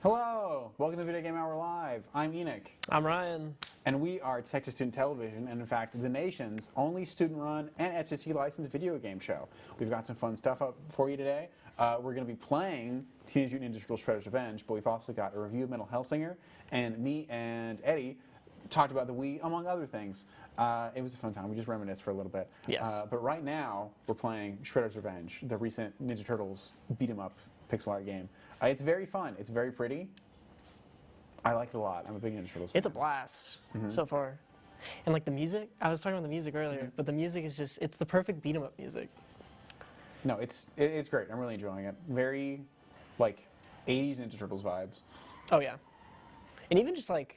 Hello! Welcome to Video Game Hour Live. I'm Enoch. I'm Ryan. And we are Texas Student Television, and in fact, the nation's only student-run and FCC licensed video game show. We've got some fun stuff up for you today. We're going to be playing Teenage Mutant Ninja Turtles Shredder's Revenge, but we've also got a review of Metal Hellsinger, and me and Eddie talked about the Wii, among other things. It was a fun time. We just reminisced for a little bit. Yes. But right now, we're playing Shredder's Revenge, the recent Ninja Turtles beat-em-up pixel art game. It's very fun. It's very pretty. I like it a lot. I'm a big Ninja Turtles fan. It's a blast so far. And like the music, I was talking about the music earlier, but the music is just, it's the perfect beat 'em up music. No, it's great. I'm really enjoying it. Very, like, 80s Ninja Turtles vibes. Oh yeah. And even just like,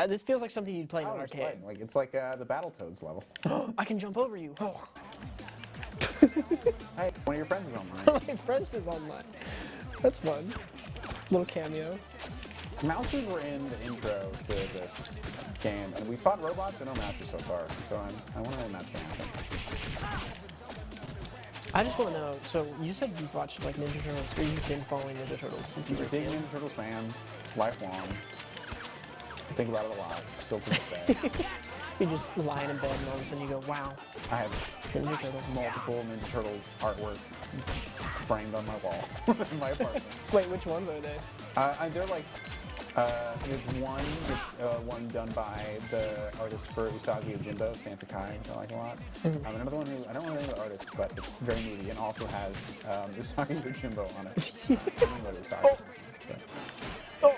this feels like something you'd play in an arcade. Exciting. Like, it's like the Battletoads level. I can jump over you. Oh. Hey, one of your friends is online. One of my friends is online. That's fun. Little cameo. Mouses were in the intro to this game, and we fought robots, but no matches so far. So I want to know when that's going to happen. I just want to know, so you said you've watched like Ninja Turtles, or you've been following Ninja Turtles since you were a Big kid. Ninja Turtles fan, lifelong. I think about it a lot, still to this day. You're just lying in bed and all of a sudden you go, wow, I have Ninja Turtles. multiple Ninja Turtles artwork framed on my wall in my apartment. Wait, which ones are they? They're like, there's one that's one done by the artist for Usagi Yojimbo, Santa Kai, I like a lot. Another one who, I don't remember the artist, but it's very moody and also has Usagi Yojimbo on it. I don't know Usagi. Oh!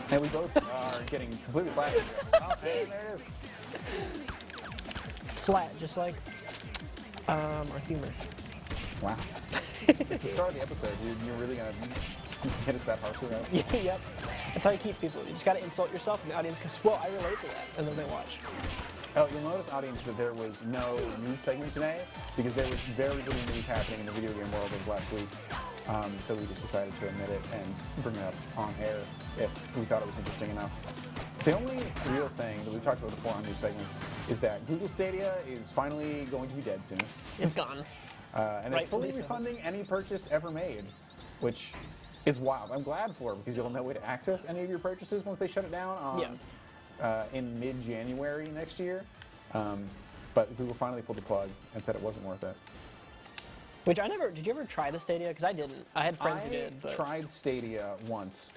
And we both are getting completely flat. Oh, hey, there it is. Flat, just like our humor. Wow. At the start of the episode, you're really going to hit us that harshly, right? Yep. That's how you keep people. You just got to insult yourself, and the audience goes, well, I relate to that. And then they watch. Oh, you'll notice, audience, that there was no news segment today because there was very little news happening in the video game world of last week. So we just decided to omit it and bring it up on air if we thought it was interesting enough. The only real thing that we talked about before on news segments is that Google Stadia is finally going to be dead soon. It's gone. And they're fully refunding any purchase ever made, which is wild. I'm glad for it because you'll have no way to access any of your purchases once they shut it down on, in mid-January next year. But Google finally pulled the plug and said it wasn't worth it. Which did you ever try the Stadia? Because I didn't. I had friends who did. But I tried Stadia once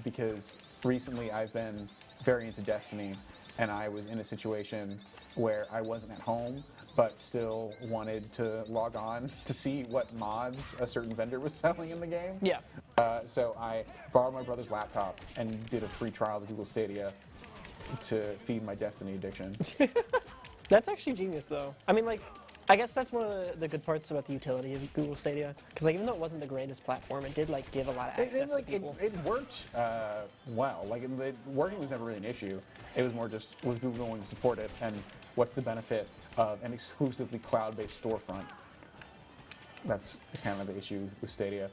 because recently I've been very into Destiny and I was in a situation where I wasn't at home but still wanted to log on to see what mods a certain vendor was selling in the game. Yeah. So I borrowed my brother's laptop and did a free trial of Google Stadia to feed my Destiny addiction. That's actually genius, though. I mean, like, I guess that's one of the good parts about the utility of Google Stadia. Because, like, even though it wasn't the greatest platform, it did, like, give a lot of access to people. It worked well. Like, working was never really an issue. It was more just, was Google going to support it, and what's the benefit of an exclusively cloud-based storefront? That's kind of the issue with Stadia.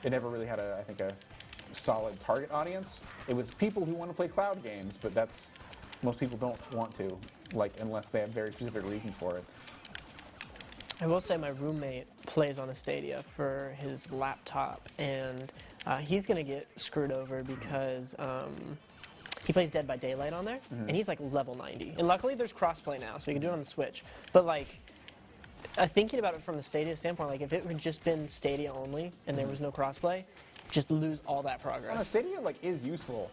It never really had, I think, a solid target audience. It was people who want to play cloud games, but most people don't want to, like, unless they have very specific reasons for it. I will say my roommate plays on a Stadia for his laptop, and he's going to get screwed over because he plays Dead by Daylight on there, and he's like level 90. And luckily there's crossplay now, so you can do it on the Switch. But like, thinking about it from the Stadia standpoint, like if it had just been Stadia only and there was no crossplay, just lose all that progress. Stadia is useful.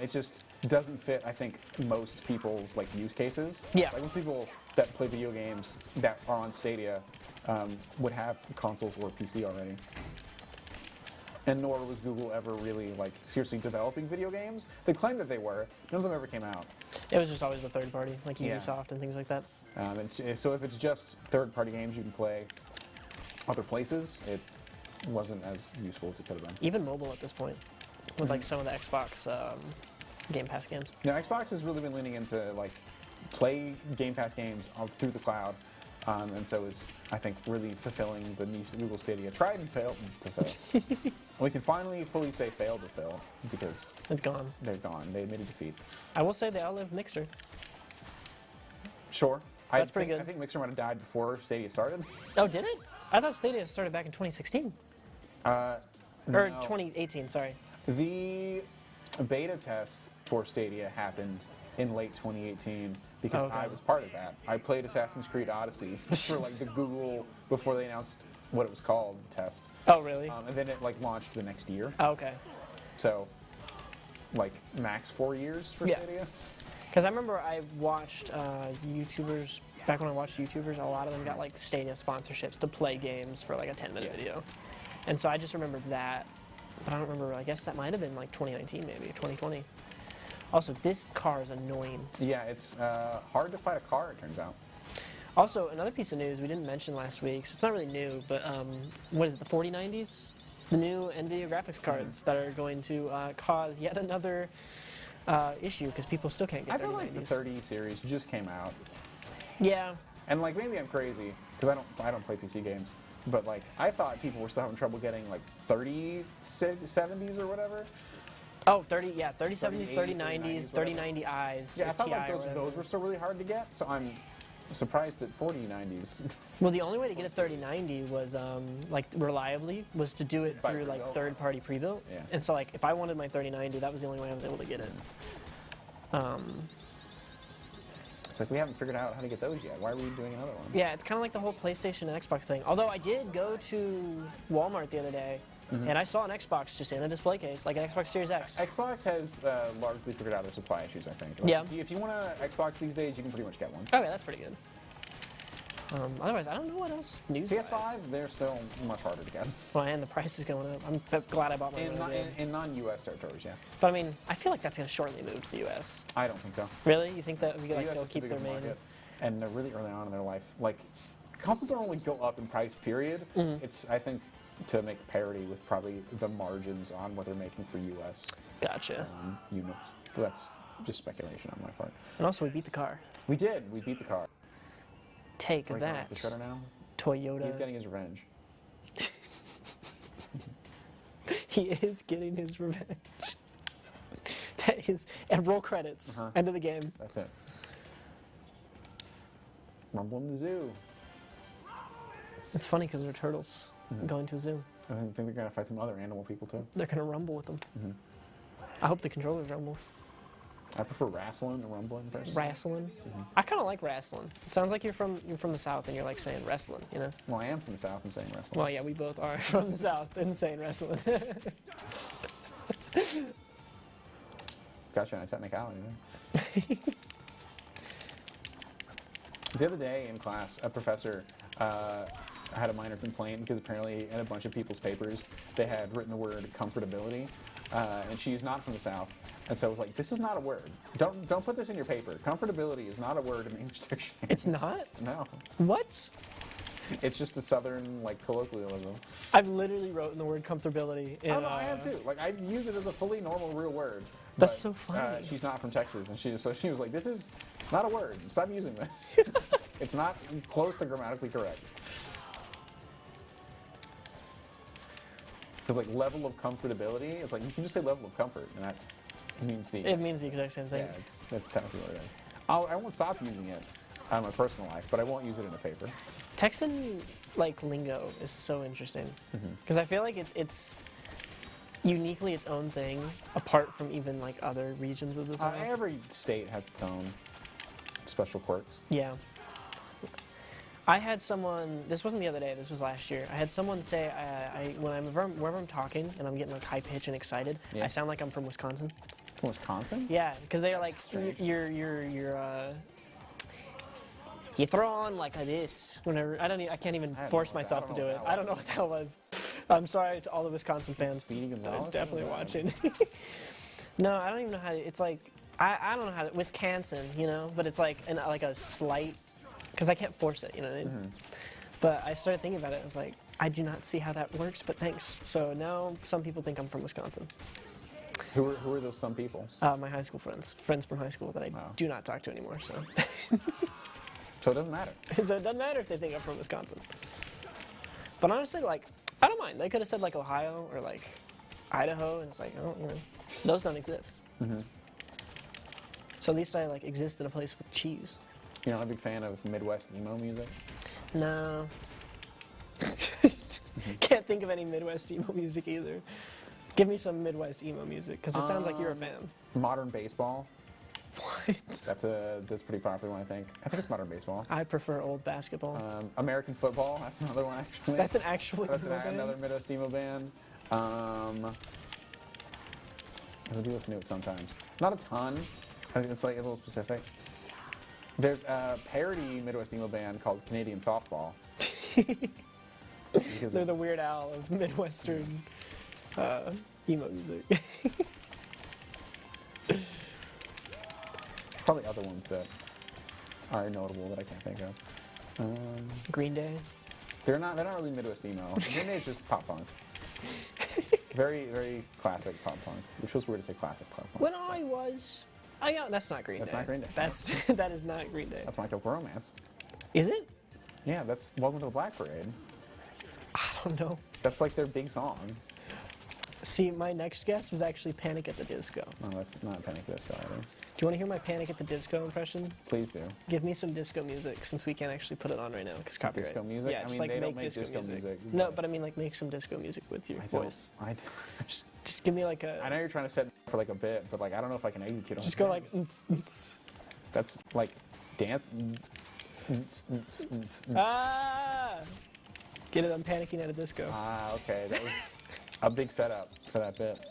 It just doesn't fit, I think, most people's use cases. Yeah. Like most people that play video games that are on Stadia would have consoles or PC already. And nor was Google ever really seriously developing video games. They claimed that they were. None of them ever came out. It was just always the third party, like Ubisoft and things like that. So if it's just third-party games you can play other places, it wasn't as useful as it could have been. Even mobile at this point, with some of the Xbox Game Pass games. Now, Xbox has really been leaning into play Game Pass games through the cloud, and so is, I think, really fulfilling the niche that Google Stadia tried and failed to fill. We can finally fully say failed to fill because it's gone. They're gone. They admitted defeat. I will say they outlived Mixer. Sure. That's pretty good. I think Mixer might have died before Stadia started. Oh, did it? I thought Stadia started back in 2016. Or No. 2018, sorry. The beta test for Stadia happened in late 2018 because Okay. I was part of that. I played Assassin's Creed Odyssey for like the Google, before they announced what it was called, test. Oh, really? And then it like launched the next year. Oh, okay. So like max 4 years for Yeah. Stadia. Because I remember I watched YouTubers, back when I watched YouTubers, a lot of them got like Stadia sponsorships to play games for like a 10-minute video. And so I just remembered that, but I don't remember, I guess that might have been like 2019 maybe, 2020. Also, this car is annoying. Yeah, it's hard to fight a car, it turns out. Also, another piece of news we didn't mention last week, so it's not really new, but what is it, the 4090s? The new NVIDIA graphics cards that are going to cause yet another issue because people still can't get I feel like the 3090s. 30 series just came out. Yeah. And like maybe I'm crazy because I don't play PC games, but like I thought people were still having trouble getting like 3070s or whatever. Oh, 3070s, 3080s, 3090s, 3090s, 3090Is, Yeah, I thought Ti like or whatever. those were still really hard to get, so I'm surprised that 4090s. Well, the only way to get a 3090 was, like, reliably, was to do it By through, like, pre-built. third-party pre-built. Yeah. And so, like, if I wanted my 3090, that was the only way I was able to get it. It's like we haven't figured out how to get those yet. Why are we doing another one? Yeah, it's kind of like the whole PlayStation and Xbox thing. Although I did go to Walmart the other day, and I saw an Xbox just in a display case, like an Xbox Series X. Xbox has largely figured out their supply issues, I think. Like, Yeah. If you want an Xbox these days, you can pretty much get one. Okay, that's pretty good. Otherwise, I don't know what else news. PS5, they're still much harder to get. Well, and the price is going up. I'm glad I bought mine. In, when I did. in non-US territories, yeah. But I mean, I feel like that's going to shortly move to the U.S. I don't think so. Really? You think that we The like US they'll is too keep big their of a main? market, and they're really early on in their life. Like, consoles don't only go up in price, period. It's, I think, to make parity with probably the margins on what they're making for US Gotcha. units. So that's just speculation on my part. And also, we beat the car. We did. We beat the car. Take Breaking off that, the shredder now. Toyota. He's getting his revenge. He is getting his revenge. That is, and roll credits. End of the game. That's it. Rumble in the zoo. It's funny because they're turtles going to a zoo. I think they're gonna fight some other animal people too. They're gonna rumble with them. I hope the controllers rumble. I prefer wrestling to rumbling personally. Wrestling. I kind of like wrestling. It sounds like you're from the South and you're like saying wrestling. You know. Well, I am from the South and saying wrestling. Well, yeah, we both are from the South and saying wrestling. Gotcha on a technicality there. The other day in class, a professor had a minor complaint because apparently in a bunch of people's papers they had written the word comfortability, and she's not from the South, and so I was like, this is not a word. Don't put this in your paper. Comfortability is not a word in the English dictionary. It's not? No, What? it's just a Southern like colloquialism. I've literally wrote in the word comfortability. In, Oh, no, I have too. Like I use it as a fully normal real word. That's but, so funny. She's not from Texas, and she was like, "This is not a word. Stop using this. It's not close to grammatically correct." Because like level of comfortability, it's like you can just say level of comfort, and that means the It means the exact same thing. yeah, that's technically what it is. I won't stop using it in my personal life, but I won't use it in a paper. Texan like lingo is so interesting because I feel like it's uniquely its own thing apart from even like other regions of the South. Every state has its own special quirks. Yeah. I had someone, this wasn't the other day, this was last year. I had someone say, wherever I'm talking and I'm getting like high pitch and excited, Yeah. I sound like I'm from Wisconsin. From Wisconsin? Yeah, because they're like, Strange. you throw on like a this whenever, I can't even I have force no idea. myself to do I it. don't know I don't know what that was. I'm sorry to all the Wisconsin fans. Speedy that are Gonzalez? definitely Yeah. watching. No, I don't even know how to, it's like, I don't know how to, Wisconsin, you know, but it's like like a slight, because I can't force it, you know what I mean? But I started thinking about it, I was like, I do not see how that works, but thanks. So now some people think I'm from Wisconsin. Who are those some people? My high school friends from high school that I Wow. do not talk to anymore, so. So it doesn't matter. So it doesn't matter if they think I'm from Wisconsin. But honestly, like, I don't mind. They could have said like Ohio or like Idaho, and it's like, oh, you know, those don't exist. So at least I like exist in a place with cheese. You're not a big fan of Midwest emo music? No. Can't think of any Midwest emo music either. Give me some Midwest emo music, because it sounds like you're a fan. Modern baseball. What? That's a pretty popular one, I think. I think it's modern baseball. I prefer old basketball. American football. That's another one actually. That's an actual That's emo band? another Midwest emo band. I do listen to it sometimes. Not a ton. I think it's like a little specific. There's a parody Midwest emo band called Canadian Softball. They're the Weird Al of Midwestern emo music. Probably other ones that are notable that I can't think of. Green Day. They're not really Midwest emo. Green Day is just pop punk. Very, very classic pop punk, which was weird to say classic pop punk. When I was, that's not Green Day. That's not Green Day. That is not Green Day. That's My Chemical Romance. Is it? Yeah, that's Welcome to the Black Parade. I don't know. That's like their big song. See, my next guess was actually Panic at the Disco. No, that's not Panic at the Disco either. Do you want to hear my Panic at the Disco impression? Please do. Give me some disco music, since we can't actually put it on right now, because copyright. Disco music? Yeah, I just mean, like they make don't make disco music. No, but I mean, like, make some disco music with your voice. Just give me like a... I know you're trying to set for like a bit, but like I don't know if I can execute on Just it. go like... That's like dance. Ah! Get it, I'm panicking at a disco. Ah, okay. That was a big setup for that bit.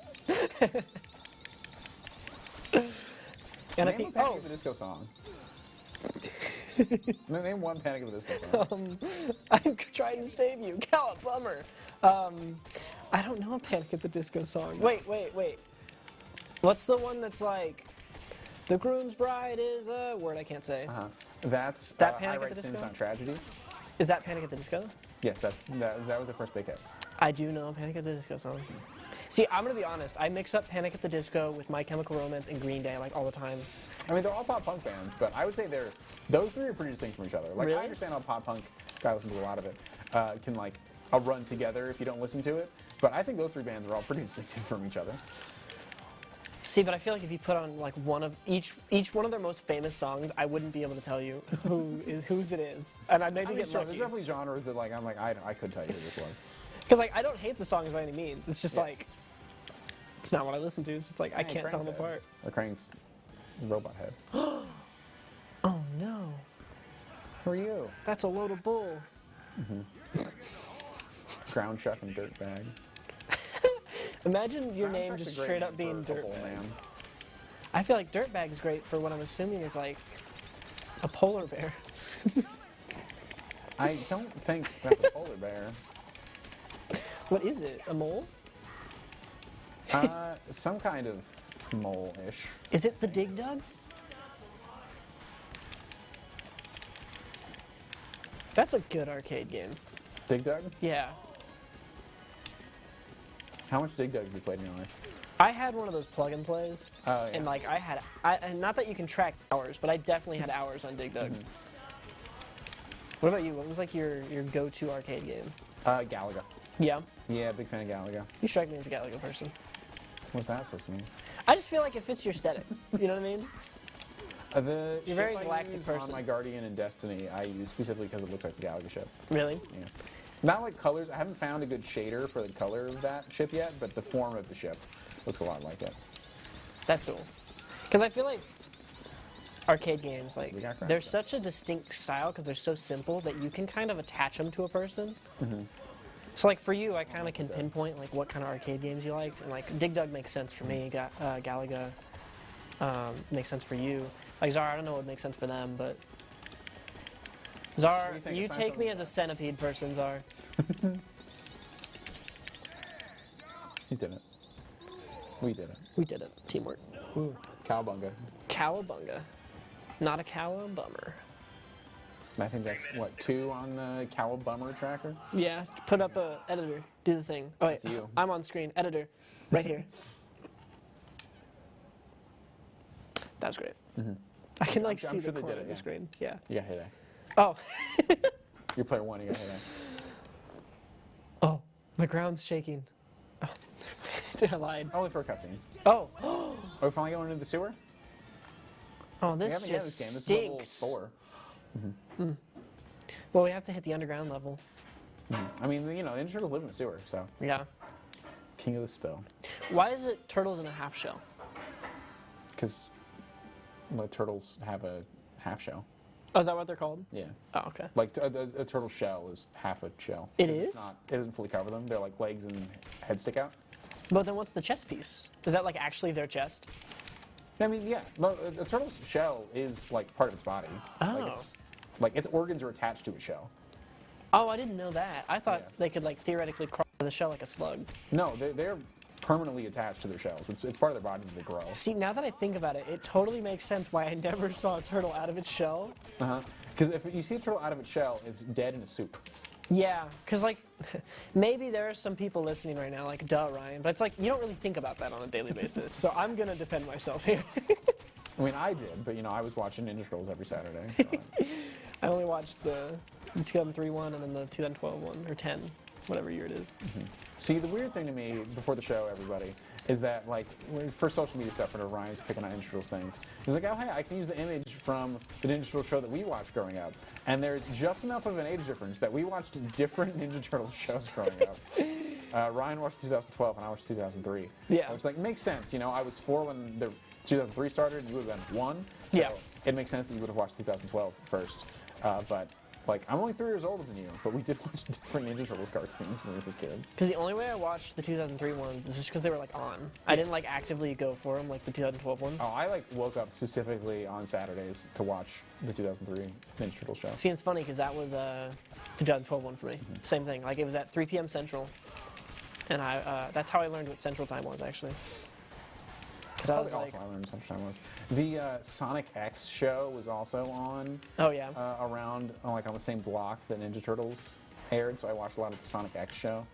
And Name a Panic at the Disco song. Name one Panic at the Disco song. I'm trying to save you. Cal, bummer. I don't know a Panic at the Disco song. Wait. What's the one that's like, the groom's bride is a word I can't say. That's That I Panic at Write the Sins, Disco? Not Tragedies. Is that Panic at the Disco? Yes, that was the first big hit. I do know a Panic at the Disco song. See, I'm gonna be honest. I mix up Panic at the Disco with My Chemical Romance and Green Day like all the time. I mean, they're all pop punk bands, but I would say those three are pretty distinct from each other. Like, Really? I understand how pop punk, I listen to a lot of it, can like run together if you don't listen to it. But I think those three bands are all pretty distinctive from each other. See, but I feel like if you put on like one of each one of their most famous songs, I wouldn't be able to tell you whose it is, and I'd maybe get Sure, lucky. there's definitely genres that like I'm like I could tell you who this was. Because like I don't hate the songs by any means. It's just Yeah. like it's not what I listen to. So it's like I Hey, can't tell Crank's them head. apart. Or Crank's robot head. Oh no, Who are you? that's a load of bull. Ground chuck and dirt bag. Imagine your Ground name Chuck's just a great straight name up being for a whole Dirtbag. man. I feel like Dirtbag is great for what I'm assuming is like a polar bear. I don't think that's a polar bear. What is it? A mole? Some kind of mole-ish. Is it the Dig Dug? That's a good arcade game. Dig Dug? Yeah. How much Dig Dug have you played in your life? I had one of those plug and plays, Oh, yeah. and like and not that you can track hours, but I definitely had hours on Dig Dug. What about you? What was like your go-to arcade game? Galaga. Yeah, Yeah, big fan of Galaga. you strike me as a Galaga person. What's that supposed to mean? I just feel like it fits your aesthetic. You know what I mean? The You're a very ship I galactic use person. on my Guardian and Destiny, I use specifically because it looks like the Galaga ship. Really? Yeah. Not like colors. I haven't found a good shader for the color of that ship yet, but the form of the ship looks a lot like it. That's cool. Because I feel like arcade games, like, We got crap they're stuff. such a distinct style because they're so simple that you can kind of attach them to a person. So, like, for you, I kind of can pinpoint, like, what kind of arcade games you liked. And, like, Dig Dug makes sense for me. Galaga makes sense for you. Like, Czar, I don't know what makes sense for them, but... Czar, What do you think? you Assign take me something as a centipede person, Czar. You did it. We did it. We did it. Teamwork. Ooh. Cowabunga. Cowabunga. Not a cowabummer. I think that's, what, 2 on the Cowabummer tracker? Yeah, put up a editor. Do the thing. Oh wait, That's you. I'm on screen. Editor, right here. That's great. I can like I'm see sure the they corner did it, of the yeah. screen. Yeah. You got hit. Oh. You're player 1, you got hit. Oh, the ground's shaking. Oh, I lied. Only for a cutscene. Oh. Are we finally going into the sewer? Oh, We this haven't yet just this game. This is level stinks. 4. Well, we have to hit the underground level. I mean, you know, Ninja Turtles live in the sewer, so Yeah. king of the spill. Why is it turtles in a half shell? Because the turtles have a half shell. Oh, is that what they're called? Yeah. Oh, okay. Like a turtle shell is half a shell. It 'Cause is? It doesn't fully cover them. They're like legs and head stick out. But then what's the chest piece? Is that like actually their chest? I mean, yeah. No, a turtle's shell is like part of its body. Oh. Like its organs are attached to its shell. Oh, I didn't know that. I thought Yeah. they could like theoretically crawl out of the shell like a slug. No, they're permanently attached to their shells. It's part of their body as they grow. See, now that I think about it, it totally makes sense why I never saw a turtle out of its shell. Because if you see a turtle out of its shell, it's dead in a soup. Yeah, because like maybe there are some people listening right now like, duh, Ryan, but it's like you don't really think about that on a daily basis. So I'm gonna defend myself here. I mean, I did, but you know, I was watching Ninja Turtles every Saturday. So. I only watched the 2003 one and then the 2012 one, or 10, whatever year it is. See, the weird thing to me before the show, everybody, is that like for social media stuff, whenever Ryan's picking on Ninja Turtles things, he's like, oh hey, I can use the image from the Ninja Turtle show that we watched growing up, and there's just enough of an age difference that we watched different Ninja Turtle shows growing up. Ryan watched 2012 and I watched 2003. Yeah. I was like, makes sense. You know, I was 4 when the 2003 started, and you would have been 1. So Yeah. it makes sense that you would have watched 2012 first. But like, I'm only 3 years older than you, but we did watch different Ninja Turtles cartoons when we were kids. Because the only way I watched the 2003 ones is just because they were like on. I didn't like actively go for them like the 2012 ones. Oh, I like woke up specifically on Saturdays to watch the 2003 Ninja Turtle show. See, it's funny because that was a 2012 one for me. Same thing. Like it was at 3 p.m. Central, and that's how I learned what Central Time was actually. Because I was like, also I learned some time was. The Sonic X show was also on oh yeah. around like on the same block that Ninja Turtles aired, so I watched a lot of the Sonic X show.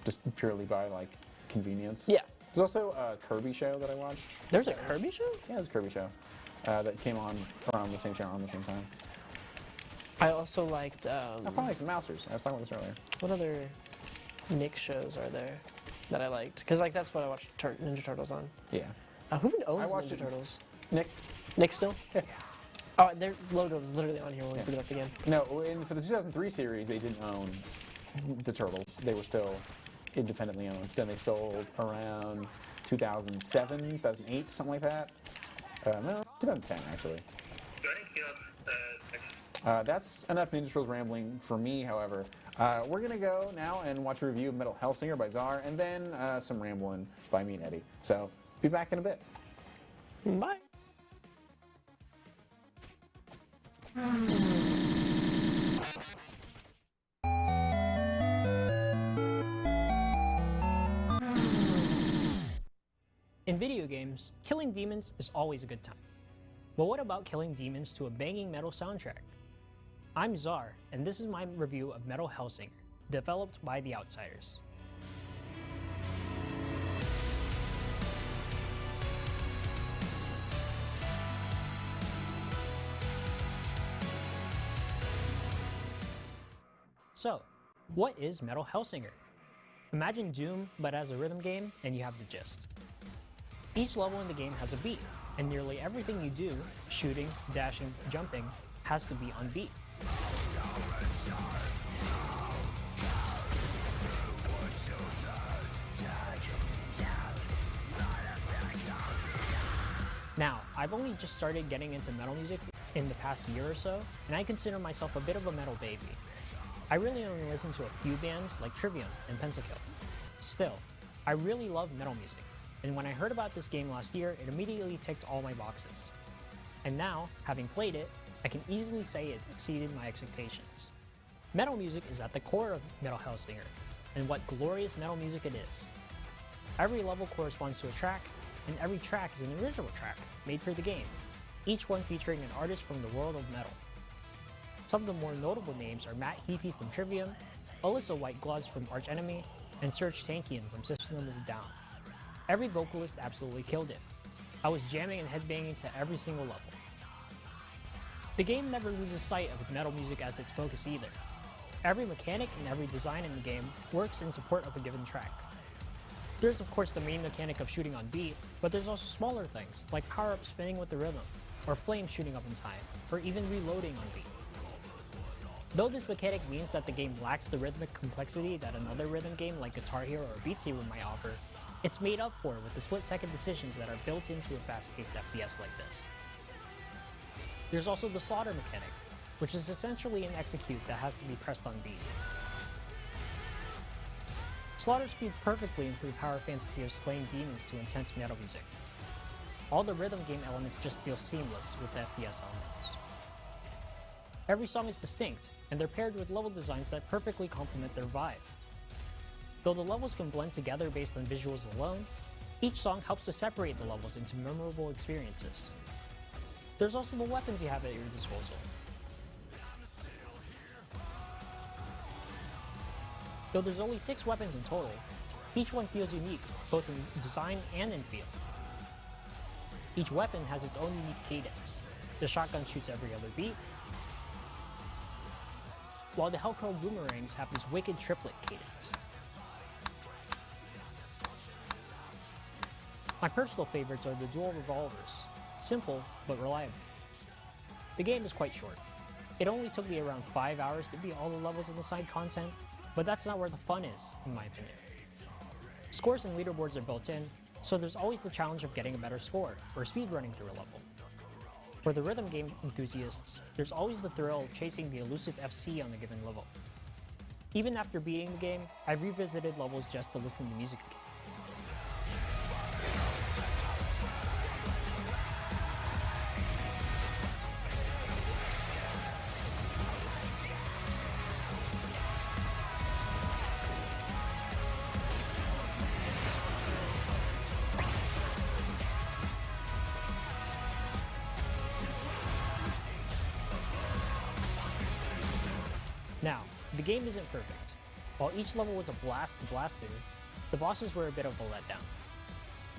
Just purely by like convenience. Yeah. There's also a Kirby show that I watched. There's a Kirby show? Yeah, it was a Kirby show that came on around the same channel at the same time. I also liked. I found like some Mousers. I was talking about this earlier. What other Nick shows are there that I liked? Because like that's what I watched Ninja Turtles on. Yeah. Who even owns watched Ninja it- Turtles? Nick? Nick still? Yeah. Oh, their logo was literally on here when we Yeah. put it up again. No, for the 2003 series, they didn't own the Turtles. They were still independently owned. Then they sold around 2007, 2008, something like that. No, 2010 actually. That's enough Ninja Turtles rambling for me, however. We're going to go now and watch a review of Metal Hellsinger by Czar, and then some rambling by me and Eddie. So, be back in a bit. Bye. In video games, killing demons is always a good time. But what about killing demons to a banging metal soundtrack? I'm Czar, and this is my review of Metal Hellsinger, developed by The Outsiders. So, what is Metal Hellsinger? Imagine Doom, but as a rhythm game, and you have the gist. Each level in the game has a beat, and nearly everything you do, shooting, dashing, jumping, has to be on beat. Now, I've only just started getting into metal music in the past year or so, and I consider myself a bit of a metal baby. I really only listen to a few bands like Trivium and Pentakill. Still, I really love metal music, and when I heard about this game last year, it immediately ticked all my boxes. And now, having played it, I can easily say it exceeded my expectations. Metal music is at the core of Metal Hellsinger, and what glorious metal music it is. Every level corresponds to a track, and every track is an original track made for the game, each one featuring an artist from the world of metal. Some of the more notable names are Matt Heapy from Trivium, Alyssa Whitegloves from Arch Enemy, and Serge Tankian from System of a Down. Every vocalist absolutely killed it. I was jamming and headbanging to every single level. The game never loses sight of metal music as its focus either. Every mechanic and every design in the game works in support of a given track. There's of course the main mechanic of shooting on beat, but there's also smaller things, like power-up spinning with the rhythm, or flames shooting up in time, or even reloading on beat. Though this mechanic means that the game lacks the rhythmic complexity that another rhythm game like Guitar Hero or Beat Saber might offer, it's made up for with the split-second decisions that are built into a fast-paced FPS like this. There's also the slaughter mechanic, which is essentially an execute that has to be pressed on B. Slaughter speeds perfectly into the power fantasy of slaying demons to intense metal music. All the rhythm game elements just feel seamless with the FPS elements. Every song is distinct, and they're paired with level designs that perfectly complement their vibe. Though the levels can blend together based on visuals alone, each song helps to separate the levels into memorable experiences. There's also the weapons you have at your disposal. Though there's only 6 weapons in total, each one feels unique, both in design and in feel. Each weapon has its own unique cadence. The shotgun shoots every other beat, while the Hellcurl boomerangs have this wicked triplet cadence. My personal favorites are the dual revolvers, simple but reliable. The game is quite short. It only took me around 5 hours to beat all the levels in the side content, but that's not where the fun is, in my opinion. Scores and leaderboards are built in, so there's always the challenge of getting a better score, or speedrunning through a level. For the rhythm game enthusiasts, there's always the thrill of chasing the elusive FC on a given level. Even after beating the game, I've revisited levels just to listen to music again. Now, the game isn't perfect. While each level was a blast to blast through, the bosses were a bit of a letdown.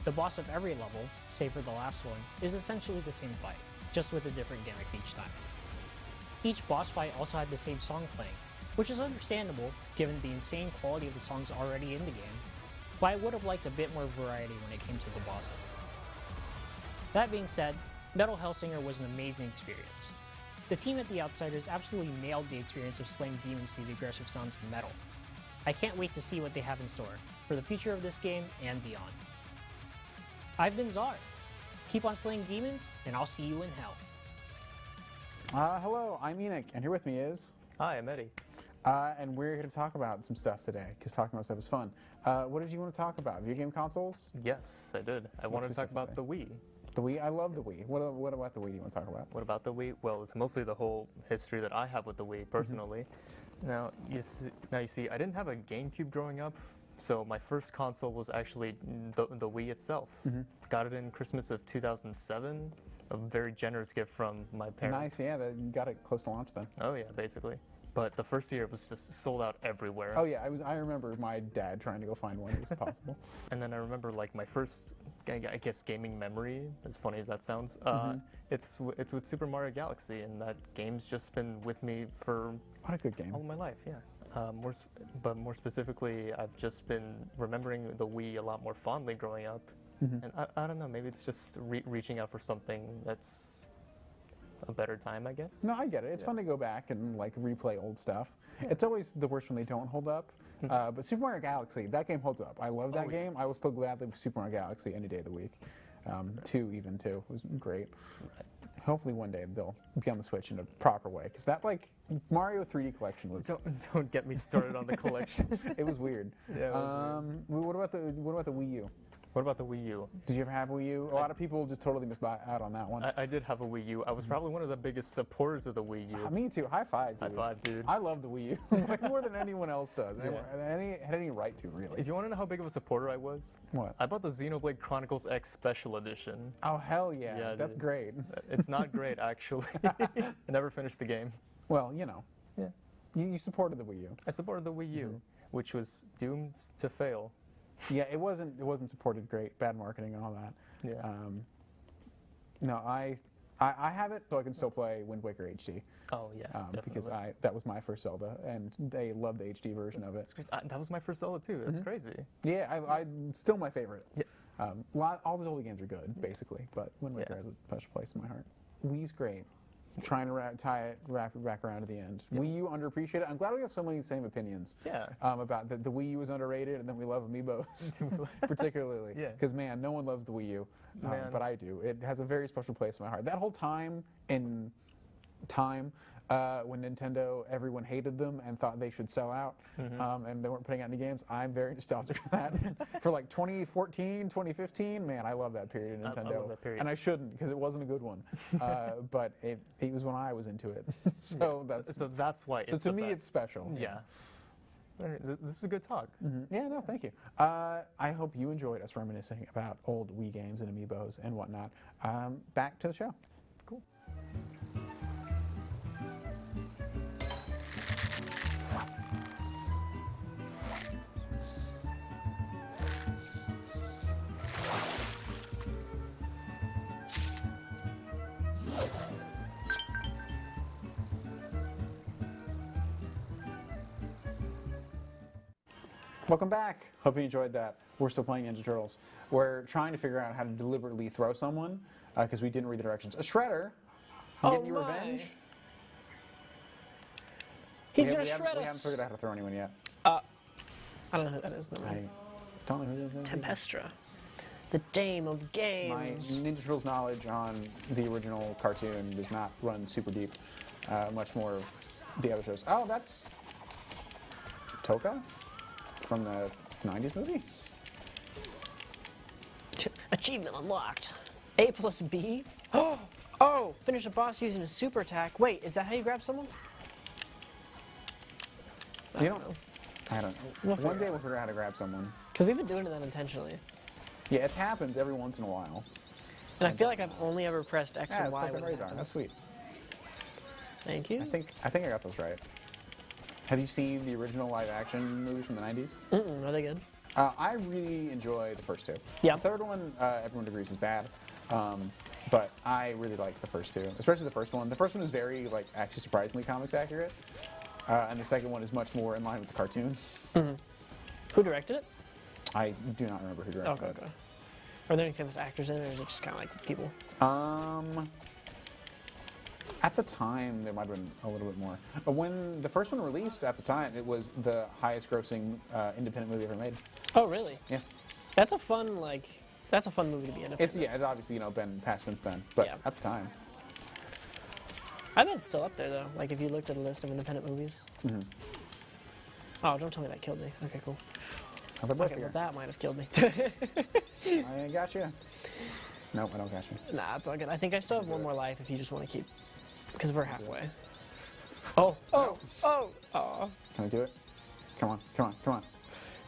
The boss of every level, save for the last one, is essentially the same fight, just with a different gimmick each time. Each boss fight also had the same song playing, which is understandable given the insane quality of the songs already in the game, but I would have liked a bit more variety when it came to the bosses. That being said, Metal Hellsinger was an amazing experience. The team at The Outsiders absolutely nailed the experience of slaying demons through the aggressive sounds of metal. I can't wait to see what they have in store for the future of this game and beyond. I've been Czar. Keep on slaying demons, and I'll see you in hell. Hello, I'm Enoch, and here with me is... Hi, I'm Eddie. And we're here to talk about some stuff today, because talking about stuff is fun. What did you want to talk about? Video game consoles? Yes, I did. I wanted to talk about the Wii. The Wii? I love the Wii. What about the Wii do you want to talk about? What about the Wii? Well, it's mostly the whole history that I have with the Wii, personally. Now, you see, I didn't have a GameCube growing up, so my first console was actually the Wii itself. Got it in Christmas of 2007. A very generous gift from my parents. Nice, yeah, you got it close to launch then. Oh yeah, basically. But the first year it was just sold out everywhere. Oh yeah, I remember my dad trying to go find one as possible. And then I remember like my first, I guess, gaming memory, as funny as that sounds, it's with Super Mario Galaxy, and that game's just been with me for What a good game. all my life, yeah. But more specifically, I've just been remembering the Wii a lot more fondly growing up. And I don't know, maybe it's just reaching out for something that's a better time, I guess. No, I get it. It's fun to go back and like replay old stuff. It's always the worst when they don't hold up. But Super Mario Galaxy, that game holds up. I love that game. I will still gladly play Super Mario Galaxy any day of the week. 2 was great. Right. Hopefully one day they'll be on the Switch in a proper way, because that like Mario 3D collection was. Don't get me started on the collection. It was weird. Yeah, it was weird. What about the Wii U? What about the Wii U? Did you ever have a Wii U? A lot of people just totally missed out on that one. I did have a Wii U. I was probably one of the biggest supporters of the Wii U. Me too. High five, dude. High five, dude. I love the Wii U like more than anyone else does. Had any right to, really. If you want to know how big of a supporter I was, What? I bought the Xenoblade Chronicles X Special Edition. Oh hell yeah! Yeah, That's dude. great. It's not great, actually. I never finished the game. Well, you know. Yeah. You supported the Wii U. I supported the Wii U, which was doomed to fail. Yeah, it wasn't supported great. Bad marketing and all that. Yeah. No, I have it, so I can still play Wind Waker HD. Oh yeah, definitely. Because that was my first Zelda, and they love the HD version of it. That was my first Zelda too. That's crazy. Yeah, I still my favorite. Yeah. All the Zelda games are good, basically, but Wind Waker has a special place in my heart. Wii's great. trying to wrap it back around to the end. Yeah. Wii U underappreciated. I'm glad we have so many same opinions. Yeah. About the Wii U is underrated, and then we love amiibos, particularly. Yeah. Because man, no one loves the Wii U, Man. but I do. It has a very special place in my heart. That whole time in time. When Nintendo, everyone hated them and thought they should sell out, and they weren't putting out any games. I'm very nostalgic for that. For like 2014, 2015, man, I love that period of Nintendo. I love that period. And I shouldn't, because it wasn't a good one. But it was when I was into it. So that's why. So It's to the me, best. it's special. Yeah. All right, this is a good talk. Yeah, no, thank you. I hope you enjoyed us reminiscing about old Wii games and amiibos and whatnot. Back to the show. Cool. Welcome back. Hope you enjoyed that. We're still playing Ninja Turtles. We're trying to figure out how to deliberately throw someone because we didn't read the directions. A Shredder. Oh Getting you my. revenge. He's We gonna haven't- shred We us. haven't figured out how to throw anyone yet. I don't know who that is. Never I mind. don't know who it is. Tempestra, the Dame of My Games. Ninja Turtles knowledge on the original cartoon does not run super deep. Much more of the other shows. Oh, that's Toka from the 90s movie? Achievement unlocked. A plus B. Oh, finish a boss using a super attack. Wait, is that how you grab someone? I don't know. I don't know. One day we'll figure out how to grab someone. Because we've been doing that intentionally. Yeah, it happens every once in a while. And I feel like I've only ever pressed X Yeah, and it's Y fucking when it Razor. happens. That's sweet. Thank you. I think I got those right. Have you seen the original live action movies from the 90s? Are they good? I really enjoy the first two. Yeah. The third one, everyone agrees is bad. But I really like the first two, especially the first one. The first one is very, like, actually surprisingly comics accurate. And the second one is much more in line with the cartoon. Who directed it? I do not remember who directed Okay. Are there any famous actors in it, or is it just kind of like people? it. At the time, there might have been a little bit more. But when the first one released, at the time, it was the highest-grossing independent movie ever made. Oh, really? Yeah. That's a fun movie to be in. It's obviously been passed since then, but Yeah. at the time, I bet it's still up there though. Like if you looked at a list of independent movies. Oh, don't tell me that killed me. Okay, cool. they're both Okay, here. well that might have killed me. I got you. Nope, I don't got you. Nah, it's all good. I think I still have one more life if you just want to keep, because we're halfway. Oh. Can I do it? Come on.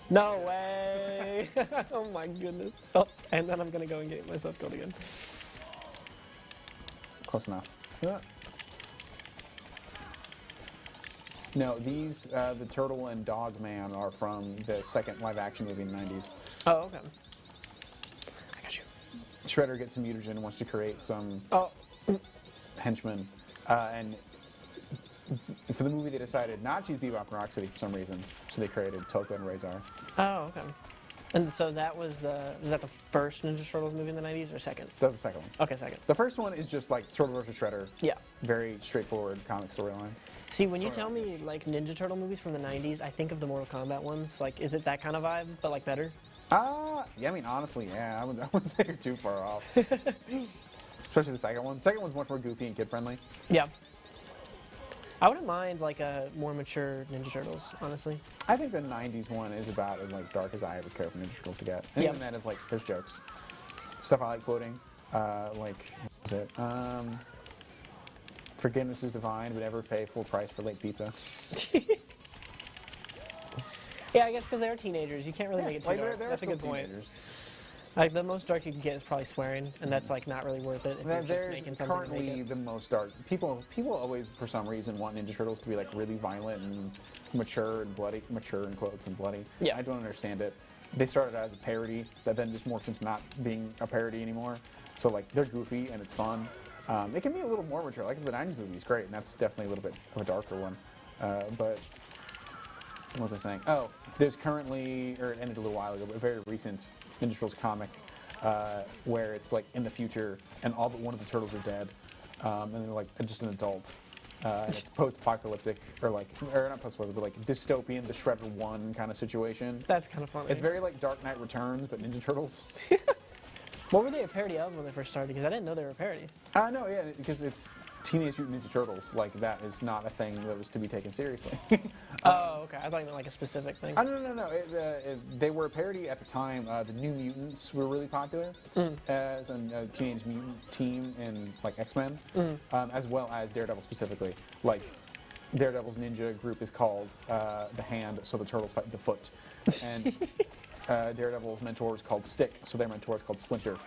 No way! Oh my goodness. Oh, and then I'm gonna go and get myself killed again. Close enough. Yeah. No, these, the Turtle and Dog Man are from the second live-action movie in the 90s. Oh, okay. I got you. Shredder gets some mutagen and wants to create some Oh, henchmen. And for the movie, they decided not to use Bebop and Rocksteady for some reason, so they created Toka and Razor. oh, okay. And so that was that the first Ninja Turtles movie in the 90s or second? That's the second one. Okay, second. The first one is just like Turtle versus Shredder. Yeah. Very straightforward comic storyline. See, when you tell me like Ninja Turtle movies from the 90s, I think of the Mortal Kombat ones. Like, is it that kind of vibe, but like better? Yeah, I mean, honestly, yeah, I wouldn't say you're too far off. Especially the second one. The second one's much more goofy and kid-friendly. Yeah. I wouldn't mind like a more mature Ninja Turtles, honestly. I think the 90s one is about as like dark as I ever care for Ninja Turtles to get. And Yeah. even then, it's like, there's jokes. Stuff I like quoting. Like, what was it? Forgiveness is divine, but never pay full price for late pizza. Yeah, I guess because they're teenagers, you can't really make it too Like, dark. they're That's a still good point. teenagers. Like the most dark you can get is probably swearing, and that's like not really worth it if you're just There's making something to make currently it. the most dark. People always, for some reason, want Ninja Turtles to be like really violent and mature and bloody, mature in quotes and bloody. Yeah. I don't understand it. They started as a parody, that then just morphed into not being a parody anymore. So like they're goofy and it's fun. It can be a little more mature. Like the 90s movie is great, and that's definitely a little bit of a darker one. But what was I saying? Oh, there's currently, or it ended a little while ago, but a very recent Ninja Turtles comic where it's like in the future and all but one of the turtles are dead. and they're like just an adult. And it's post-apocalyptic, or not post-apocalyptic, but like dystopian, the Shredder 1 kind of situation. That's kind of funny. It's very like Dark Knight Returns, but Ninja Turtles. What were they a parody of when they first started? Because I didn't know they were a parody. No, yeah, because it's Teenage Mutant Ninja Turtles. Like, that is not a thing that was to be taken seriously. Oh, okay. I thought you meant like a specific thing. No. They were a parody at the time. The New Mutants were really popular as a Teenage Mutant team in like X-Men, as well as Daredevil specifically. Like, Daredevil's ninja group is called the Hand, so the Turtles fight the Foot, and Daredevil's mentor is called Stick, so their mentor is called Splinter.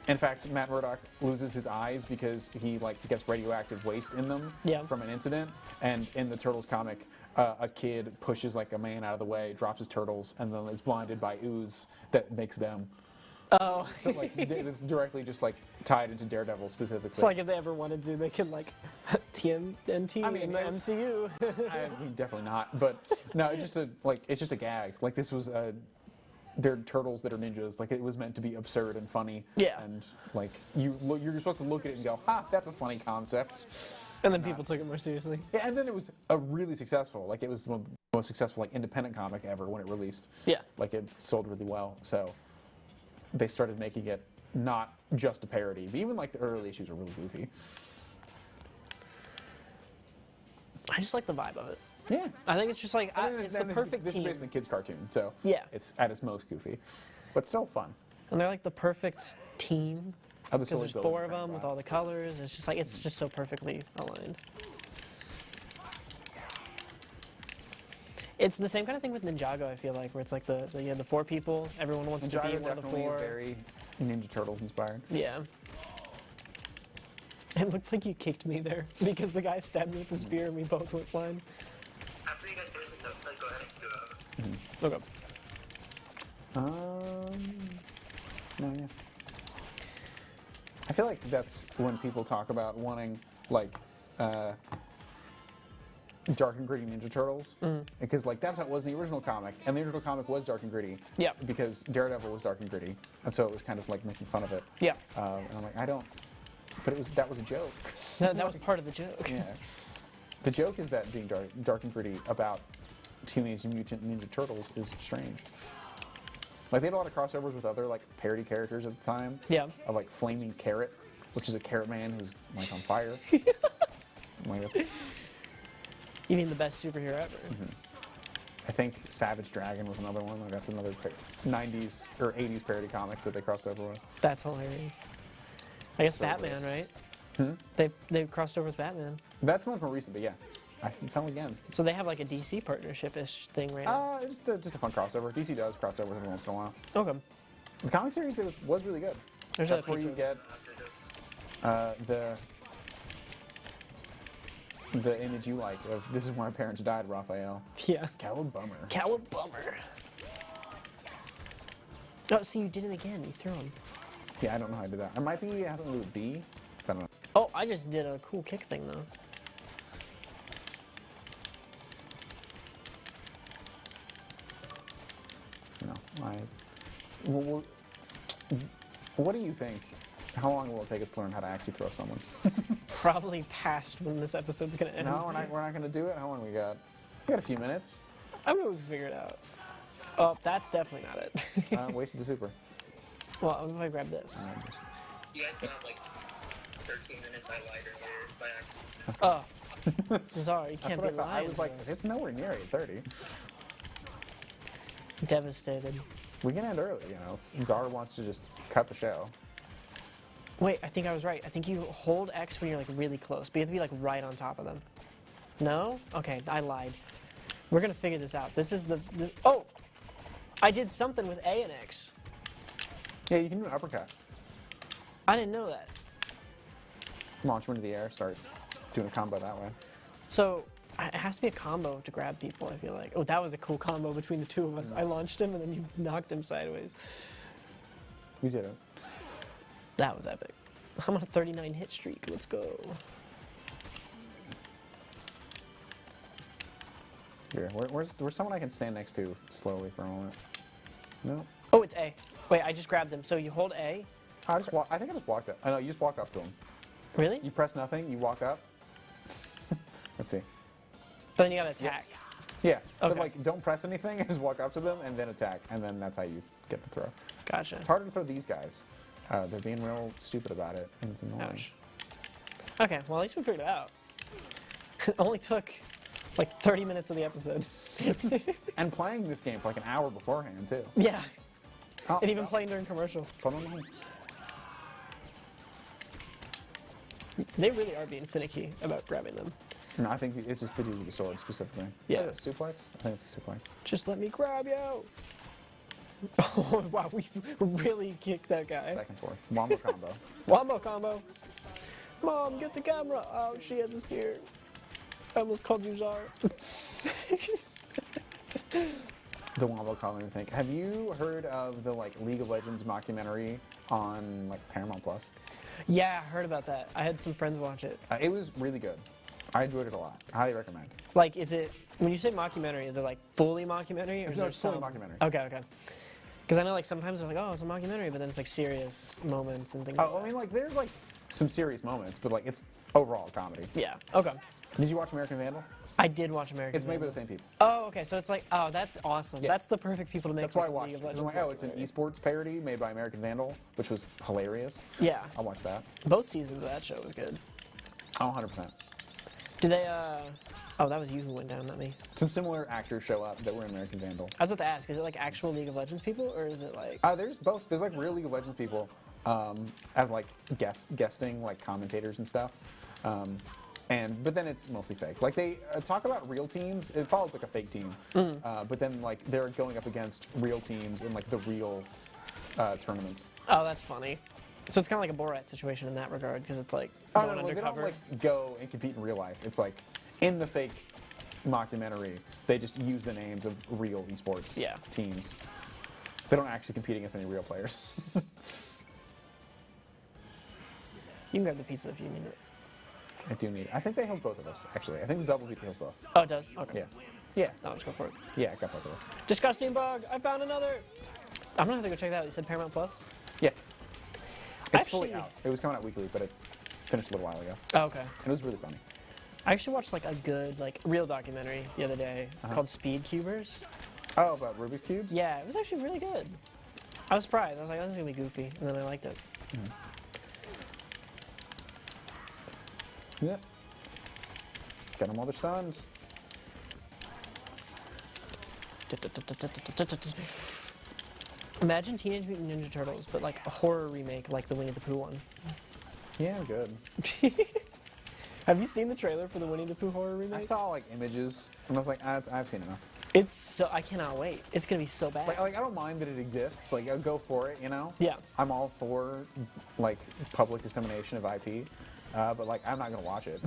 In fact, Matt Murdock loses his eyes because he gets radioactive waste in them from an incident. And in the Turtles comic, a kid pushes like a man out of the way, drops his turtles, and then is blinded by ooze that makes them. Oh. So like it's directly just like tied into Daredevil specifically. It's like if they ever wanted to, they could like TMNT in the MCU. I mean, definitely not. But no, it's just a gag. Like this was they're turtles that are ninjas. Like it was meant to be absurd and funny. Yeah. And like you're supposed to look at it and go, "Ha, that's a funny concept." And then people took it more seriously. Yeah, and then it was a really successful. Like it was one of the most successful like independent comic ever when it released. Yeah. Like it sold really well. So they started making it not just a parody, but even like the early issues were really goofy. I just like the vibe of it. Yeah. I think it's just like it's the perfect This team. is based on a kid's cartoon, so Yeah. it's at its most goofy, but still fun. And they're like the perfect team. Of the Because silly there's building 4 of them round with robot. all the colors. It's just like it's just so perfectly aligned. It's the same kind of thing with Ninjago, I feel like, where it's like the 4 people, everyone wants to be Ninjago one of the definitely 4. is very Ninja Turtles inspired. Yeah. It looked like you kicked me there because the guy stabbed me with the spear and we both went flying. After you guys finish this episode, go ahead and do Okay. No, yeah. I feel like that's when people talk about wanting like dark and gritty Ninja Turtles, because like that's how it was in the original comic, and the original comic was dark and gritty. Yeah. Because Daredevil was dark and gritty, and so it was kind of like making fun of it. Yeah. And I'm like, I don't. But that was a joke. That was part of the joke. Yeah. The joke is that being dark and gritty about Teenage Mutant Ninja Turtles is strange. Like they had a lot of crossovers with other like parody characters at the time. Yeah. Of like Flaming Carrot, which is a carrot man who's like on fire. Like, You mean the best superhero ever? I think Savage Dragon was another one. Like that's another 90s or 80s parody comic that they crossed over with. That's hilarious. I guess So Batman, gross. right? They crossed over with Batman. That's much more recent, but yeah. I fell again. So they have like a DC partnership-ish thing right now. It's just a fun crossover. DC does crossovers every once in a while. Okay. The comic series was really good. There's That's that where you pizza. get the image you like of "This is where my parents died," Raphael. Yeah. Cowabummer. Cowabummer. Oh, see, you did it again. You threw him. Yeah, I don't know how I did that. It might be having to do with B. I don't know. Oh, I just did a cool kick thing, though. What do you think? How long will it take us to learn how to actually throw someone? Probably past when this episode's going to end. No, we're not going to do it. How long we got? We got a few minutes. I mean, we can figure it out. Oh, that's definitely not it. Wasted the super. Well, what if I grab this? You guys still have like 13 minutes. I lied earlier by accident. Oh. Czar, you can't be That's what I thought. lying. I was like, to us. it's nowhere near 8:30. Devastated. We can end early, you know. Czar wants to just cut the show. Wait, I think I was right. I think you hold X when you're like really close, but you have to be like right on top of them. No? Okay, I lied. We're gonna figure this out. This is oh! I did something with A and X. Yeah, you can do an uppercut. I didn't know that. Launch them into the air, start doing a combo that way. So, it has to be a combo to grab people, I feel like. Oh, that was a cool combo between the two of us. I launched him and then you knocked him sideways. You did it. That was epic. I'm on a 39 hit streak. Let's go. Here, where's someone I can stand next to slowly for a moment? No. Oh, it's A. Wait, I just grabbed him. So you hold A. I think I just walked up. I know, you just walk up to him. Really? You press nothing, you walk up. Let's see. But then you gotta attack. Yeah, but Okay. like don't press anything, just walk up to them and then attack, and then that's how you get the throw. Gotcha. It's harder to throw these guys. They're being real stupid about it, and it's annoying. Ouch. Okay, well at least we figured it out. It only took like 30 minutes of the episode. And playing this game for like an hour beforehand too. Yeah, Oh, and even well, playing during commercial. fun on me. They really are being finicky about grabbing them. No, I think it's just the dude with the sword specifically. Yeah. Is it a suplex? I think it's a suplex. Just let me grab you. Oh wow, we really kicked that guy. Back and forth. Wombo combo. Wombo combo. Mom, get the camera. Oh, she has a spear. I almost called you Czar. The wombo combo thing. Have you heard of the like League of Legends mockumentary on like Paramount Plus? Yeah, I heard about that. I had some friends watch it. It was really good. I enjoyed it a lot. Highly recommend. Like, is it, when you say mockumentary, is it like fully mockumentary? Or is No, there it's fully some- mockumentary. Okay, okay. Because I know like sometimes they're like, oh, it's a mockumentary, but then it's like serious moments and things like Oh, I that. mean, like there's like some serious moments, but like it's overall comedy. Yeah, okay. Did you watch American Vandal? I did watch American It's made by Vandal. the same people. Oh, okay, so it's like, oh, that's awesome. Yeah. That's the perfect people to make That's why I like, a watched League it. of 'Cause I'm like, Legends oh, it's an mockumentary. esports parody made by American Vandal, which was hilarious. Yeah, I'll watch that. both seasons of that show was good. Oh, 100%. Did they, oh, that was you who went down, not me. Some similar actors show up that were in American Vandal. I was about to ask, is it like actual League of Legends people, or is it like... There's both. There's like real League of Legends people as like guesting like commentators and stuff. But then it's mostly fake. Like they talk about real teams. It follows like a fake team. But then like they're going up against real teams in like the real tournaments. Oh, that's funny. So it's kind of like a Borat situation in that regard, because it's like Oh going no, like, they don't undercover. like go and compete in real life. It's like in the fake mockumentary, they just use the names of real esports Yeah. teams. They don't actually compete against any real players. You can grab the pizza if you need it. I do need. I think they heals both of us. Actually, I think the double pizza heals both. Oh, it does? Okay. Yeah. Yeah. No, let's go for it. Yeah, I got both of us. Disgusting bug! I found another! I'm gonna have to go check that out. You said Paramount Plus? Yeah. It's fully Actually- out. It was coming out weekly, but it finished a little while ago. Oh, okay. And it was really funny. I actually watched like a good, like, real documentary the other day called Speed Cubers. Oh, about Rubik's Cubes? Yeah, it was actually really good. I was surprised. I was like, this is gonna be goofy. And then I liked it. Yeah. Got them all their stuns. Imagine Teenage Mutant Ninja Turtles, but like a horror remake like the Winnie the Pooh one. Yeah, good. Have you seen the trailer for the Winnie the Pooh horror remake? I saw like images, and I was like, I've seen enough. It's so, I cannot wait. It's gonna be so bad. Like I don't mind that it exists. Like, I'll go for it, you know? Yeah. I'm all for, like, public dissemination of IP, but, like, I'm not going to watch it.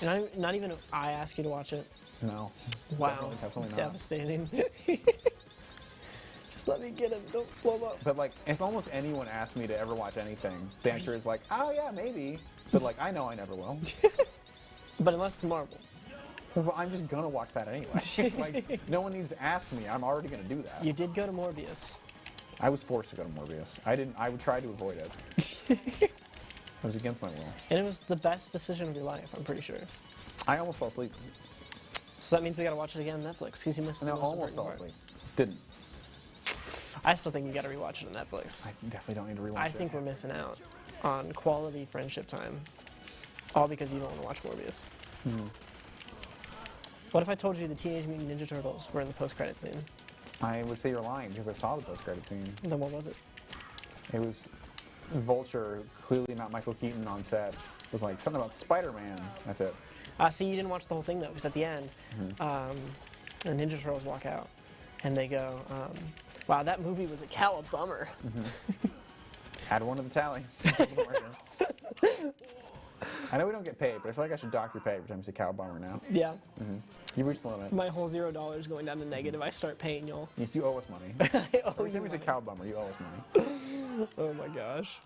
And not even if I ask you to watch it. No. Wow. Definitely not. Devastating. Just let me get him. Don't blow him up. But, like, if almost anyone asked me to ever watch anything, the answer is, like, oh, yeah, maybe. But, like, I know I never will. But unless it's Marvel. Well, I'm just going to watch that anyway. Like, no one needs to ask me. I'm already going to do that. You did go to Morbius. I was forced to go to Morbius. I would try to avoid it. It was against my will. And it was the best decision of your life, I'm pretty sure. I almost fell asleep. So that means we gotta watch it again on Netflix, because you missed the No, most almost fell important asleep. Didn't. part. I still think you gotta rewatch it on Netflix. I definitely don't need to rewatch I it. think we're missing out on quality friendship time. All because you don't want to watch Morbius. What if I told you the Teenage Mutant Ninja Turtles were in the post-credit scene? I would say you're lying because I saw the post-credit scene. Then what was it? It was Vulture, clearly not Michael Keaton on set. It was like something about Spider-Man. That's it. See, you didn't watch the whole thing though, because at the end, the Ninja Turtles walk out, and they go, "Wow, that movie was a bummer." Add one to the tally. I know we don't get paid, but I feel like I should dock your pay every time you say cow bummer now. Yeah, You reached the limit. my whole $0 going down to negative. I start paying y'all. Yes, you owe us money. I owe Every you time you say money. cow bummer, you owe us money. Oh my gosh.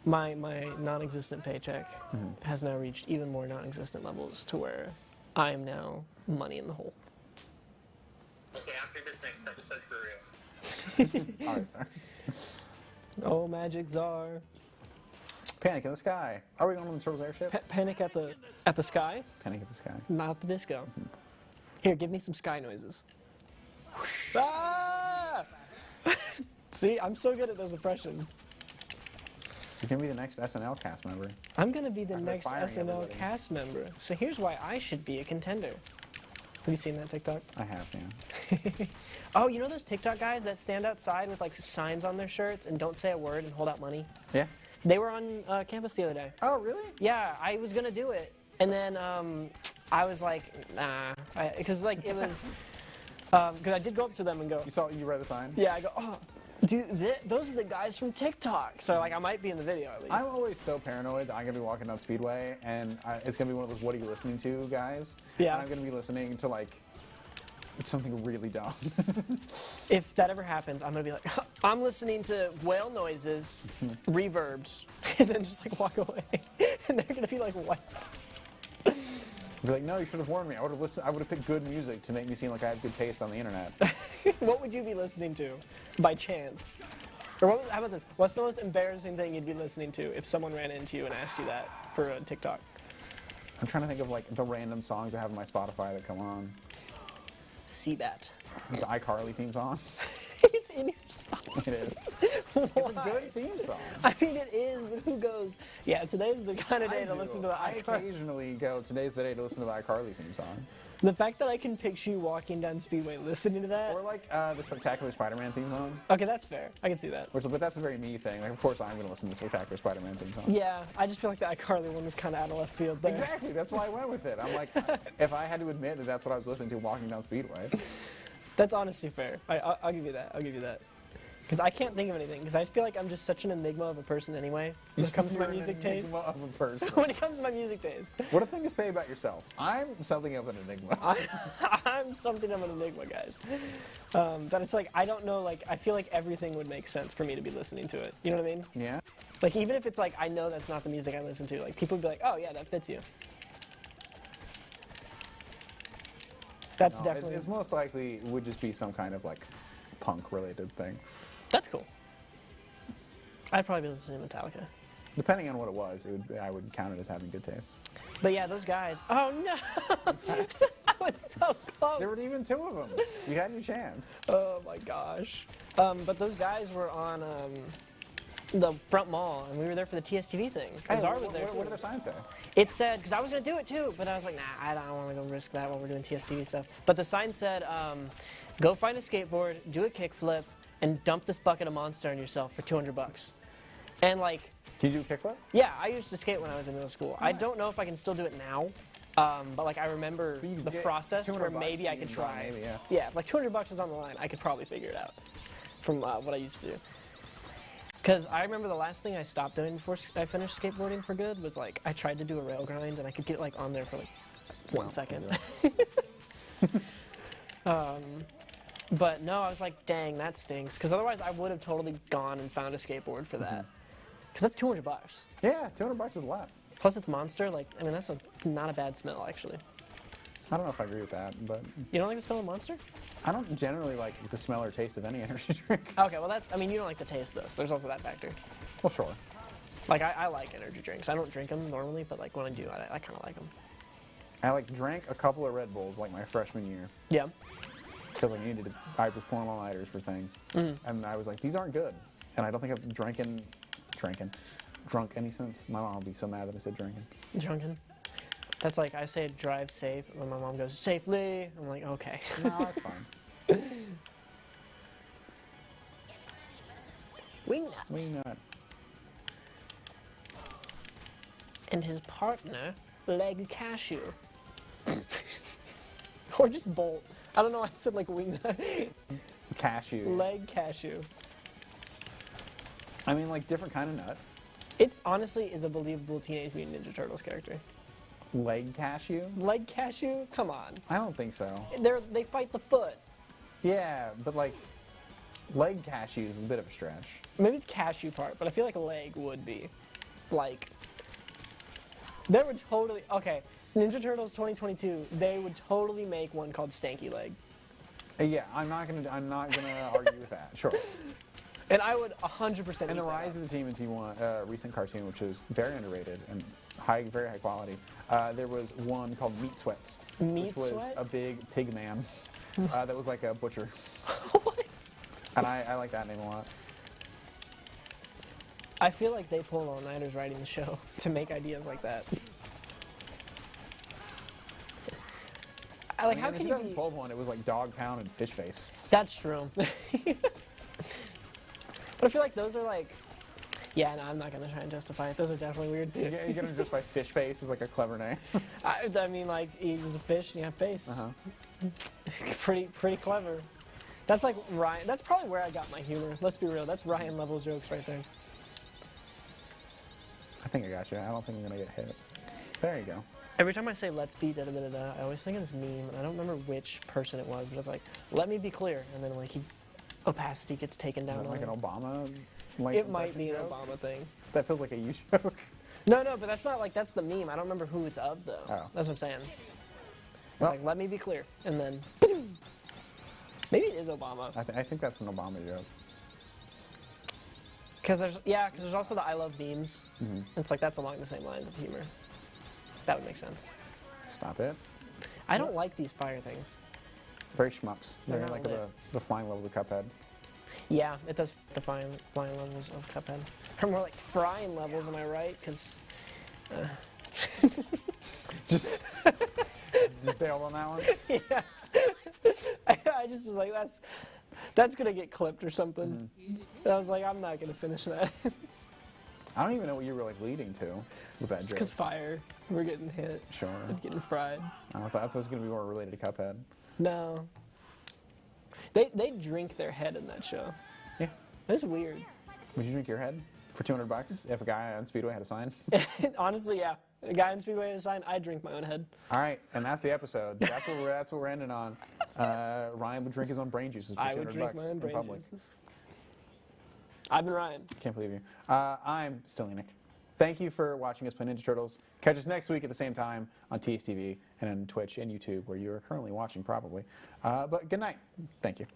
My non-existent paycheck has now reached even more non-existent levels to where I am now money in the hole. Okay, after this next episode, for real. All right, sorry. Oh, Magic Czar. Panic in the Sky. Are we going on the Turtles airship? Panic at the sky, Panic in the Sky. not the disco. Here, give me some sky noises. Ah! See, I'm so good at those impressions. You're going to be the next SNL cast member. I'm gonna be the After next firing SNL everybody. cast member. So here's why I should be a contender. Have you seen that TikTok? I have, yeah. Oh, you know those TikTok guys that stand outside with like signs on their shirts and don't say a word and hold out money? Yeah? They were on campus the other day. Oh, really? Yeah, I was gonna do it, and then I was like, nah, because like it was, because I did go up to them and go, You read the sign? yeah, I go, oh, dude, those are the guys from TikTok. So like I might be in the video at least. I'm always so paranoid that I'm going to be walking down Speedway, and it's going to be one of those, what are you listening to, guys? Yeah. And I'm going to be listening to, like, something really dumb. If that ever happens, I'm gonna be like, I'm listening to whale noises, reverbs, and then just like walk away, and they're gonna be like, what? Be like, no, you should have warned me. I would have picked good music to make me seem like I had good taste on the internet. What would you be listening to, by chance? Or how about this? What's the most embarrassing thing you'd be listening to if someone ran into you and asked you that for a TikTok? I'm trying to think of, like, the random songs I have on my Spotify that come on. See that. The iCarly theme song. It's in your spot. It is. Why? It's a good theme song. I mean, it is, but who goes, yeah, today's the kind of day I to do. listen to the I iCarly. occasionally go, today's the day to listen to the iCarly theme song. The fact that I can picture you walking down Speedway listening to that. Or, like, the Spectacular Spider-Man theme song. Okay, that's fair. I can see that. But that's a very me thing. Like, of course I'm going to listen to the Spectacular Spider-Man theme song. Yeah, I just feel like the iCarly one was kind of out of left field there. Exactly. That's why I went with it. I'm like, if I had to admit that that's what I was listening to walking down Speedway. That's honestly fair. I'll give you that. I'll give you that. Because I can't think of anything. Because I feel like I'm just such an enigma of a person anyway. When it comes to my You're an music taste. enigma of a person. When it comes to my music taste. What a thing to say about yourself. I'm something of an enigma. I'm something of an enigma, guys. That it's like, I don't know, like, I feel like everything would make sense for me to be listening to it. You know what I mean? Yeah? Like, even if it's like, I know that's not the music I listen to, like, people would be like, oh, yeah, that fits you. That's No, definitely. it's most likely would just be some kind of, like, punk-related thing. That's cool. I'd probably be listening to Metallica. Depending on what it was, I would count it as having good taste. But yeah, those guys. Oh no! I was so close. There were even two of them. You had your chance. Oh my gosh. But those guys were on the front mall, and we were there for the TSTV thing. Czar was there too. What did their sign say? It said, because I was going to do it too, but I was like, nah, I don't want to go risk that while we're doing TSTV stuff. But the sign said, go find a skateboard, do a kickflip, and dump this bucket of Monster on yourself for $200. And like, Can you do a kickflip? yeah, I used to skate when I was in middle school. I don't know if I can still do it now, but like I remember You the get process where $200, maybe I you could can buy, try. maybe, yeah. Yeah, if like $200 is on the line, I could probably figure it out from what I used to do. Because I remember the last thing I stopped doing before I finished skateboarding for good was like I tried to do a rail grind and I could get like on there for like 1 second. But no, I was like, dang, that stinks. Because otherwise I would have totally gone and found a skateboard for that. Because that's $200. Yeah, $200 is a lot. Plus it's Monster. Like, I mean, that's not a bad smell actually. I don't know if I agree with that, but You don't like the smell of Monster? I don't generally like the smell or taste of any energy drink. Okay, well that's, I mean, you don't like the taste though, so there's also that factor. Well, sure. Like, I like energy drinks. I don't drink them normally, but like when I do, I kind of like them. I like drank a couple of Red Bulls like my freshman year Yeah. because I was pouring all-nighters for things, and I was like, these aren't good, and I don't think I've drunk any since. My mom will be so mad that I said drinking. Drunken. That's like, I say drive safe, and my mom goes, safely. I'm like, okay. No, that's fine. Wingnut. Wingnut. And his partner, Leg Cashew. Or just Bolt. I don't know why I said like Wingnut. Cashew. Leg Cashew. I mean, like different kind of nut. It's honestly is a believable Teenage Mutant Ninja Turtles character. Leg cashew? Leg Cashew? Come on. I don't think so. They fight the foot. Yeah, but like, leg cashew is a bit of a stretch. Maybe the cashew part, but I feel like leg would be. Like, they would totally, okay, Ninja Turtles 2022, they would totally make one called Stanky Leg. Yeah, I'm not gonna argue with that. Sure. And I would 100%. And the rise of the TMNT one, recent cartoon, which is very underrated and very high quality. There was one called Meat Sweats, Meat which was Sweat? a big pig man that was like a butcher. What? And I like that name a lot. I feel like they pulled all-nighters writing the show to make ideas like that. Like, how in can the you be... 2012 one, it was like Dogtown and Fish Face. That's true. But I feel like those are like... Yeah, no, I'm not going to try and justify it. Those are definitely weird. You're gonna just by Fish Face is like a clever name. I mean, like, he was a fish and you have face. Uh-huh. Pretty clever. That's like Ryan. That's probably where I got my humor. Let's be real. That's Ryan level jokes right there. I think I got you. I don't think I'm gonna get hit. There you go. Every time I say "let's be da da da da," I always think of this meme, and I don't remember which person it was, but it's like, "Let me be clear," and then like opacity gets taken down. Like an on it. Obama. Like, It might be an joke? Obama thing. That feels like a you joke. No, but that's not like that's the meme. I don't remember who it's of though. Oh. That's what I'm saying. It's Well- like, "Let me be clear," and then maybe it is Obama. I think that's an Obama joke. Because there's also the "I love memes." Mm-hmm. It's like that's along the same lines of humor. That would make sense. Stop it. I don't like these fire things. Very schmucks. They're They're not like lit. the flying levels of Cuphead. Yeah, it does the flying levels of Cuphead. Or more like frying levels, am I right? Because Just bailed on that one. yeah, I just was like, that's gonna get clipped or something. And I was like, I'm not gonna finish that. I don't even know what you were like leading to with that joke. Because fire, we're getting hit, Sure. and getting fried. I thought it was gonna be more related to Cuphead. No, they drink their head in that show. Yeah. That's weird. Would you drink your head for $200 if a guy on Speedway had a sign? Honestly, yeah. A guy in Speedway has a sign, I'd drink my own head. All right, and that's the episode. That's what we're ending on. Ryan would drink his own brain juices for $200 I would drink my own in brain public. juices. I've been Ryan. Can't believe you. I'm still Enoch. Thank you for watching us play Ninja Turtles. Catch us next week at the same time on TSTV and on Twitch and YouTube, where you are currently watching probably. But good night. Thank you.